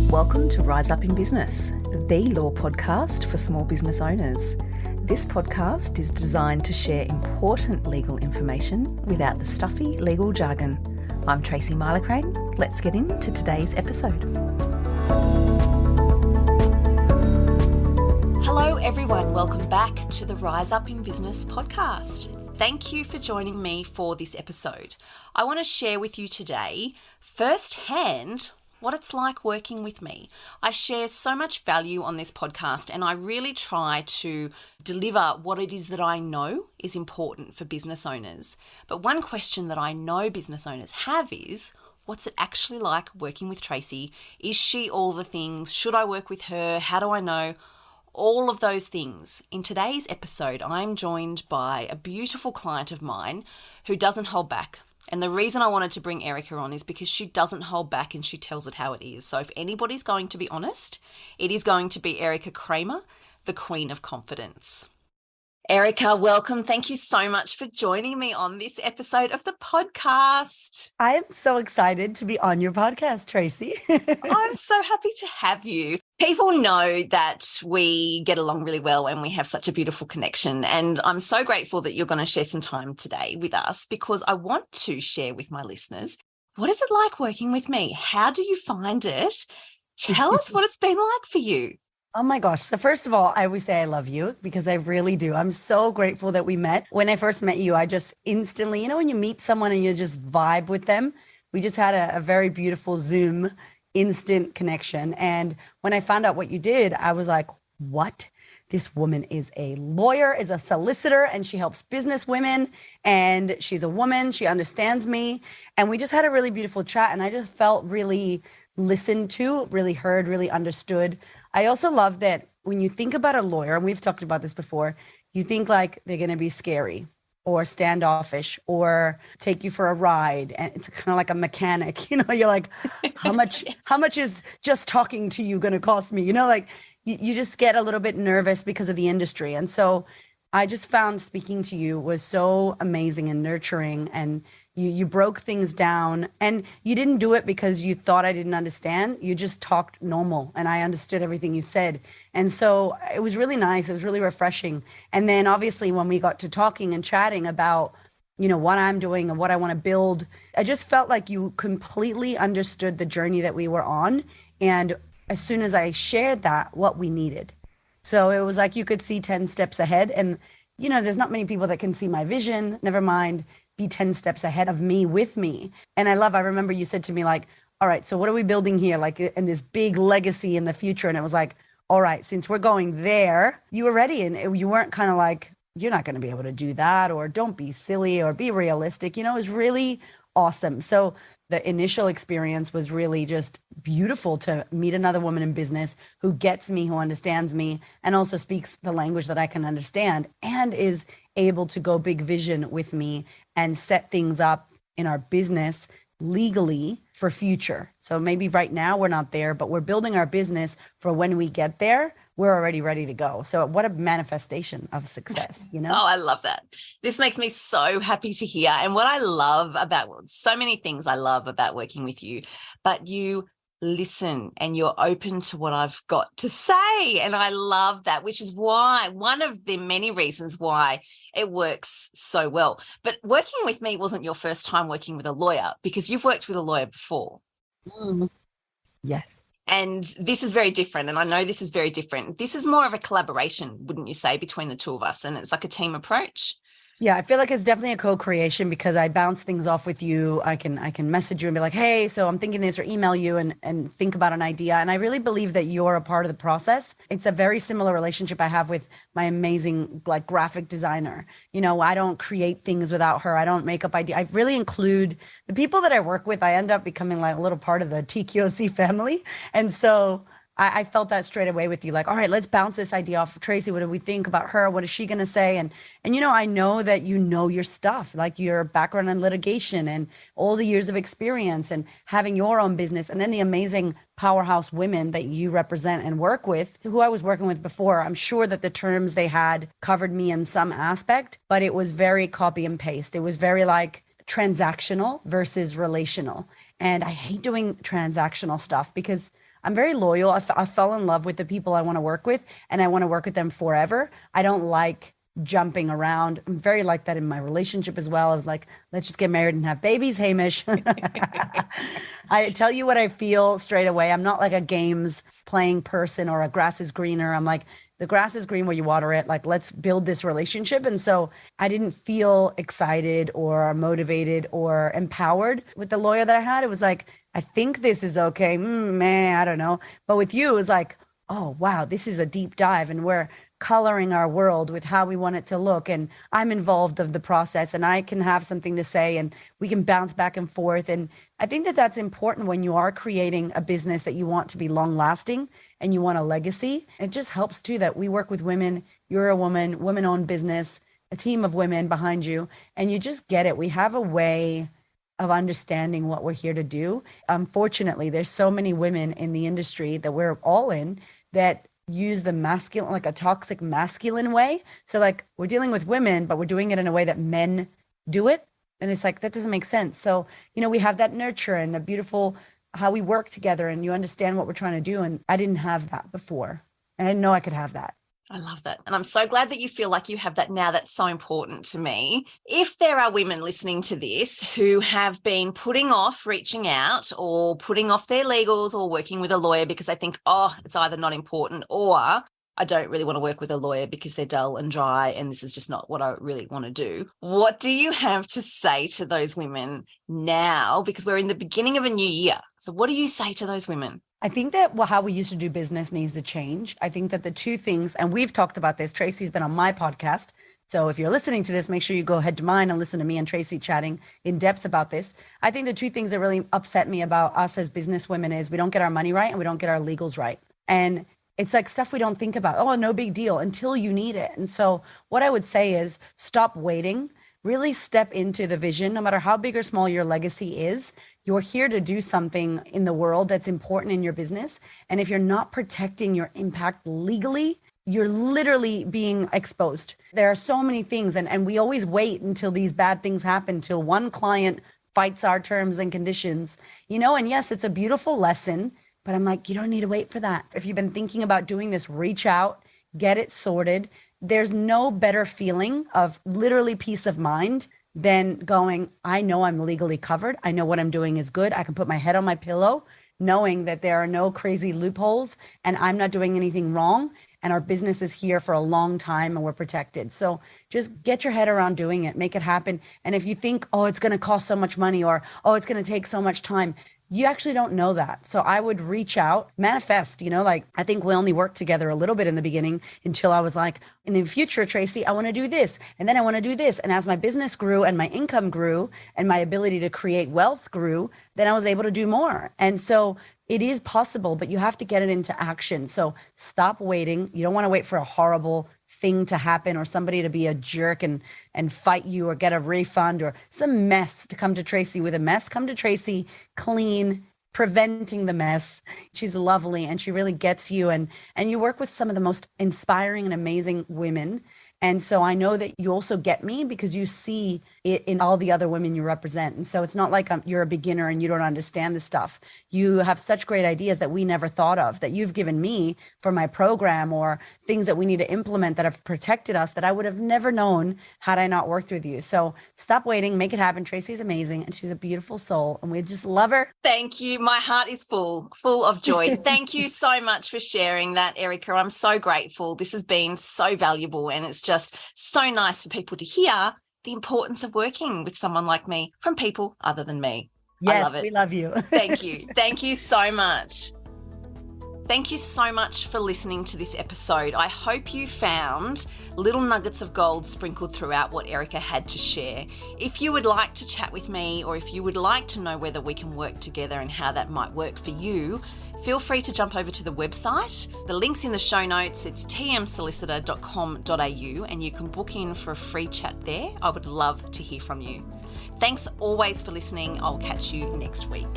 Welcome to Rise Up in Business, the law podcast for small business owners. This podcast is designed to share important legal information without the stuffy legal jargon. I'm Tracy Marlacrane. Let's get into today's episode. Hello everyone, welcome back to the Rise Up in Business podcast. Thank you for joining me for this episode. I want to share with you today firsthand what it's like working with me. I share so much value on this podcast and I really try to deliver what it is that I know is important for business owners. But one question that I know business owners have is, what's it actually like working with Tracy? Is she all the things? Should I work with her? How do I know? All of those things. In today's episode, I'm joined by a beautiful client of mine who doesn't hold back. And the reason I wanted to bring Erika on is because she doesn't hold back and she tells it how it is. So if anybody's going to be honest, it is going to be Erika Cramer, the Queen of Confidence. Erika, welcome. Thank you so much for joining me on this episode of the podcast. I'm so excited to be on your podcast, Tracy. I'm so happy to have you. People know that we get along really well and we have such a beautiful connection. And I'm so grateful that you're going to share some time today with us because I want to share with my listeners, what is it like working with me? How do you find it? Tell us what it's been like for you. Oh my gosh. So first of all, I always say I love you because I really do. I'm so grateful that we met. When I first met you, I just instantly, when you meet someone and you just vibe with them, we just had a very beautiful Zoom instant connection. And when I found out what you did, I was like, what? This woman is a lawyer, is a solicitor, and she helps business women. And she's a woman. She understands me. And we just had a really beautiful chat. And I just felt really listened to, really heard, really understood. I also love that when you think about a lawyer, and we've talked about this before, you think like they're going to be scary or standoffish or take you for a ride. And it's kind of like a mechanic, you're like, how much, Yes. how much is just talking to you going to cost me? You just get a little bit nervous because of the industry. And so I just found speaking to you was so amazing and nurturing, and you broke things down, and you didn't do it because you thought I didn't understand. You just talked normal and I understood everything you said. And so it was really nice. It was really refreshing. And then obviously when we got to talking and chatting about, what I'm doing and what I want to build, I just felt like you completely understood the journey that we were on. And as soon as I shared that, what we needed. So it was like you could see 10 steps ahead. And, there's not many people that can see my vision, never mind be 10 steps ahead of me with me. And I remember you said to me like, all right, so what are we building here? Like in this big legacy in the future. And it was like, all right, since we're going there, you were ready. And you weren't kind of like, you're not going to be able to do that, or don't be silly, or be realistic. It was really awesome. So the initial experience was really just beautiful to meet another woman in business who gets me, who understands me, and also speaks the language that I can understand and is able to go big vision with me and set things up in our business legally for future. So maybe right now we're not there, but we're building our business for when we get there, we're already ready to go. So what a manifestation of success, Oh, I love that. This makes me so happy to hear. And what I love about, so many things I love about working with you, but you listen and you're open to what I've got to say. And I love that, which is why, one of the many reasons why it works so well. But working with me wasn't your first time working with a lawyer, because you've worked with a lawyer before. Yes. And this is very different. And I know this is very different. This is more of a collaboration, wouldn't you say, between the two of us? And it's like a team approach. Yeah, I feel like it's definitely a co-creation because I bounce things off with you. I can message you and be like, hey, so I'm thinking this, or email you and think about an idea. And I really believe that you're a part of the process. It's a very similar relationship I have with my amazing graphic designer. I don't create things without her. I don't make up ideas. I really include the people that I work with. I end up becoming like a little part of the TQOC family. And so I felt that straight away with you, like, all right, let's bounce this idea off of Tracy. What do we think about her? What is she going to say? And I know that you know your stuff, like your background in litigation and all the years of experience and having your own business. And then the amazing powerhouse women that you represent and work with, who I was working with before. I'm sure that the terms they had covered me in some aspect, but it was very copy and paste. It was very like transactional versus relational. And I hate doing transactional stuff because I'm very loyal. I fell in love with the people I want to work with, and I want to work with them forever. I don't like jumping around. I'm very like that in my relationship as well. I was like, let's just get married and have babies, Hamish. I tell you what I feel straight away. I'm not like a games playing person or a grass is greener. I'm like, the grass is green where you water it. Like, let's build this relationship. And so I didn't feel excited or motivated or empowered with the lawyer that I had. It was like, I think this is okay. Man, I don't know. But with you, it was like, oh, wow, this is a deep dive. And we're coloring our world with how we want it to look. And I'm involved of the process and I can have something to say and we can bounce back and forth. And I think that that's important when you are creating a business that you want to be long lasting and you want a legacy. It just helps too that we work with women. You're a woman, women-owned business, a team of women behind you, and you just get it. We have a way of understanding what we're here to do. Unfortunately, there's so many women in the industry that we're all in that use the masculine, like a toxic masculine way. So like we're dealing with women, but we're doing it in a way that men do it. And it's like, that doesn't make sense. So, we have that nurture and the beautiful, how we work together and you understand what we're trying to do. And I didn't have that before. And I didn't know I could have that. I love that. And I'm so glad that you feel like you have that now. That's so important to me. If there are women listening to this who have been putting off reaching out or putting off their legals or working with a lawyer because they think, oh, it's either not important or I don't really want to work with a lawyer because they're dull and dry and this is just not what I really want to do. What do you have to say to those women now? Because we're in the beginning of a new year. So what do you say to those women? I think that how we used to do business needs to change. I think that the two things, and we've talked about this, Tracy's been on my podcast. So if you're listening to this, make sure you go ahead to mine and listen to me and Tracy chatting in depth about this. I think the two things that really upset me about us as business women is we don't get our money right and we don't get our legals right. And it's like stuff we don't think about. Oh, no big deal until you need it. And so what I would say is stop waiting, really step into the vision, no matter how big or small your legacy is. You're here to do something in the world that's important in your business. And if you're not protecting your impact legally, you're literally being exposed. There are so many things. And we always wait until these bad things happen, till one client fights our terms and conditions, and yes, it's a beautiful lesson, but I'm like, you don't need to wait for that. If you've been thinking about doing this, reach out, get it sorted. There's no better feeling of literally peace of mind than going, I know I'm legally covered. I know what I'm doing is good. I can put my head on my pillow knowing that there are no crazy loopholes and I'm not doing anything wrong. And our business is here for a long time and we're protected. So just get your head around doing it, make it happen. And if you think, oh, it's going to cost so much money or, oh, it's going to take so much time, you actually don't know that. So I would reach out, manifest, I think we only worked together a little bit in the beginning until I was like, in the future, Tracy, I want to do this. And then I want to do this. And as my business grew and my income grew and my ability to create wealth grew, then I was able to do more. And so it is possible, but you have to get it into action. So stop waiting. You don't want to wait for a horrible thing to happen or somebody to be a jerk and fight you or get a refund or some mess to come to Tracy with a mess. Come to Tracy clean, preventing the mess. She's lovely and she really gets you. And you work with some of the most inspiring and amazing women. And so I know that you also get me because you see it in all the other women you represent. And so it's not like you're a beginner and you don't understand this stuff. You have such great ideas that we never thought of, that you've given me for my program or things that we need to implement that have protected us that I would have never known had I not worked with you. So stop waiting, make it happen. Tracy's amazing and she's a beautiful soul and we just love her. Thank you. My heart is full of joy. Thank you so much for sharing that, Erika. I'm so grateful. This has been so valuable and it's just so nice for people to hear the importance of working with someone like me from people other than me. Yes, I love it. We love you. Thank you. Thank you so much. Thank you so much for listening to this episode. I hope you found little nuggets of gold sprinkled throughout what Erika had to share. If you would like to chat with me or if you would like to know whether we can work together and how that might work for you, feel free to jump over to the website. The link's in the show notes. It's tmsolicitor.com.au and you can book in for a free chat there. I would love to hear from you. Thanks always for listening. I'll catch you next week.